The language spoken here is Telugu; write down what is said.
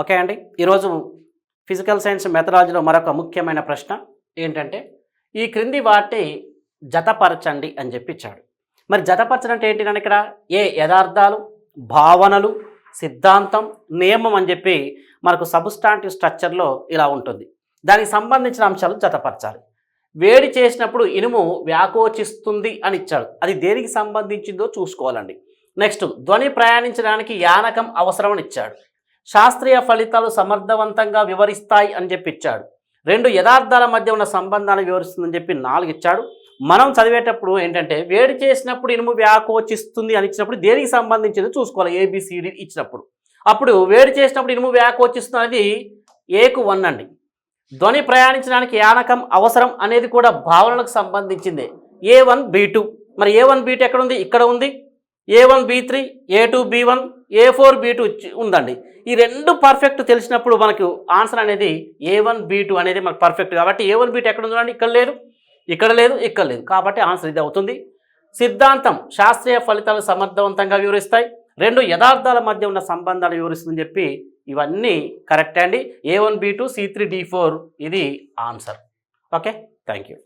ఓకే అండి. ఈరోజు ఫిజికల్ సైన్స్ మెథడాలజీలో మరొక ముఖ్యమైన ప్రశ్న ఏంటంటే, ఈ క్రింది వాటిని జతపరచండి అని చెప్పి ఇచ్చాడు. మరి జతపరచడం అంటే ఏంటి నాన్న ఇక్కడ? యథార్థాలు, భావనలు, సిద్ధాంతం, నియమం అని చెప్పి మనకు సబ్‌స్టాంటివ్ స్ట్రక్చర్‌లో ఇలా ఉంటుంది. దానికి సంబంధించిన అంశాలు జతపరచాలి. వేడి చేసినప్పుడు ఇనుము వ్యాకోచిస్తుంది అని ఇచ్చాడు. అది దేనికి సంబంధించిందో చూసుకోవాలండి. నెక్స్ట్ ధ్వని ప్రయాణించడానికి యానకం అవసరం అని ఇచ్చాడు. శాస్త్రీయ ఫలితాలు సమర్థవంతంగా వివరిస్తాయి అని చెప్పి ఇచ్చాడు. 2 యథార్థాల మధ్య ఉన్న సంబంధాన్ని వివరిస్తుందని చెప్పి 4 ఇచ్చాడు. మనం చదివేటప్పుడు ఏంటంటే వేడి చేసినప్పుడు ఇనుము వ్యాకోచిస్తుంది అని ఇచ్చినప్పుడు దేనికి సంబంధించింది చూసుకోవాలి. ఏబిసిడి ఇచ్చినప్పుడు అప్పుడు వేడి చేసినప్పుడు ఇనుము వ్యాకోచిస్తుంది అనేది ఏకు 1 అండి. ధ్వని ప్రయాణించడానికి యానకం అవసరం అనేది కూడా భావనలకు సంబంధించిందే. A1 B2 మరి A1 B2 ఎక్కడ ఉంది? ఇక్కడ ఉంది. A1 B3 A2 B1 A4 B2 ఉందండి. ఈ 2 పర్ఫెక్ట్ తెలిసినప్పుడు మనకు ఆన్సర్ అనేది A1 B2 అనేది మనకు పర్ఫెక్ట్. కాబట్టి A1 B2 ఎక్కడ ఉందండి? ఇక్కడ లేదు, ఇక్కడ లేదు, ఇక్కడ లేదు. కాబట్టి ఆన్సర్ ఇది అవుతుంది. సిద్ధాంతం శాస్త్రీయ ఫలితాలు సమర్థవంతంగా వివరిస్తాయి. 2 యథార్థాల మధ్య ఉన్న సంబంధాలు వివరిస్తుందని చెప్పి ఇవన్నీ కరెక్ట్ అండి. A1 B2 C3 D4 ఇది ఆన్సర్. Okay, thank you.